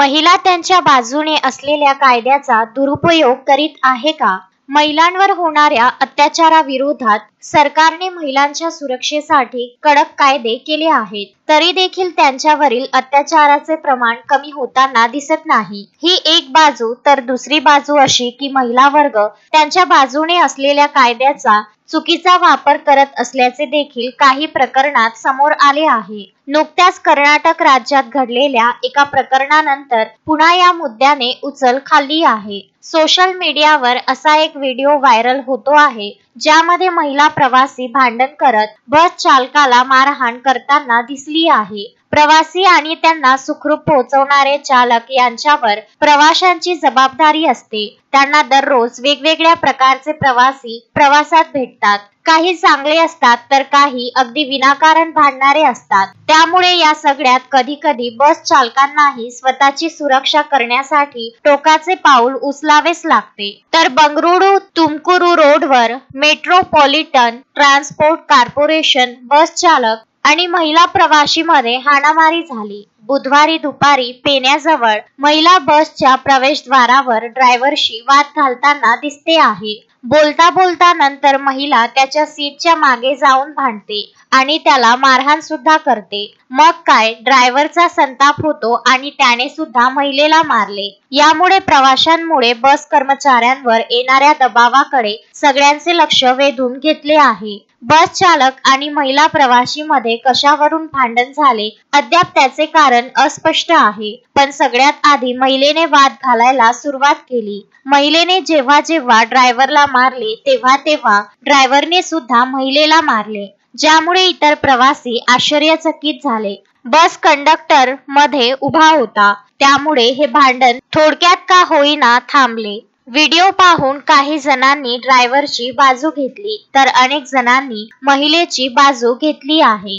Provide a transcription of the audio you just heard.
महिला त्यांच्या बाजूने असलेल्या कायद्याचा दुरुपयोग करीत आहे का? महिलांवर होणाऱ्या अत्याचाराविरोधात सरकारने महिलांच्या सुरक्षेसाठी कडक कायदे केले आहेत, तरी देखील त्यांच्यावरील अत्याचाराचे प्रमाण कमी होताना दिसत नाही। ही एक बाजू, तर दुसरी बाजू अशी की महिला वर्ग त्यांच्या बाजूने असलेल्या कायद्याचा चुकीचा वापर करत असल्याचे देखील काही प्रकरणात समोर आले आहे। नुकत्याच कर्नाटक राज्यात घडलेल्या एका प्रकरणानंतर पुन्हा या मुद्द्याने उचल खाल्ली आहे। सोशल मीडियावर असा एक व्हिडिओ व्हायरल होतो आहे, ज्यामध्ये महिला प्रवासी भांडण करत बस चालकाला मारहाण करताना दिसली आहे। प्रवासी आणि त्यांना सुखरूप पोहोचवणारे चालक यांच्यावर प्रवाशांची जबाबदारी असते। त्यांना दररोज वेगवेगळ्या प्रकारचे प्रवासी प्रवासात भेटतात। काही चांगले असतात तर काही अगदी विनाकारण भांडणारे असतात। त्यामुळे या सगळ्यात कधी कधी बस चालकांनाही स्वतःची सुरक्षा करण्यासाठी टोकाचे पाऊल उचलावेच लागते। तर बंगळुरू तुमकुरू रोडवर मेट्रोपॉलिटन ट्रान्सपोर्ट कॉर्पोरेशन बस चालक आणि महिला प्रवाशीमध्ये हाणामारी झाली। बुधवारी दुपारी पेण्याजवळ महिला बसच्या प्रवेशद्वारावर ड्रायव्हरशी वाद घालताना दिसते आहे। बोलता बोलता नंतर महिला त्याच्या सीटच्या मागे जाऊन भांडते आणि त्याला मारहाण सुद्धा करते। मग काय, ड्रायव्हरचा संताप होतो आणि त्याने सुद्धा महिलेला मारले। यामुळे प्रवाशांमुळे बस कर्मचाऱ्यांवर येणाऱ्या दबावाकडे सगळ्यांचे लक्ष वेधून घेतले आहे। बस चालक आणि महिला प्रवाशी मध्ये कशावरून भांडण झाले अद्याप त्याचे कारण अस्पष्ट आहे, पण सगळ्यात आधी महिलेने वाद घालायला सुरुवात केली। महिलेने जेव्हा जेव्हा ड्रायव्हरला मारले तेव्हा तेव्हा ड्रायव्हरने सुद्धा महिलेला मारले, ज्यामुळे इतर प्रवासी आश्चर्यचकित झाले। बस कंडक्टर मध्ये उभा होता, त्यामुळे हे भांडण थोडक्यात का होईना थांबले। व्हिडिओ पाहून काही जणांनी ड्रायव्हरची बाजू घेतली, तर अनेक जणांनी महिलेची बाजू घेतली आहे।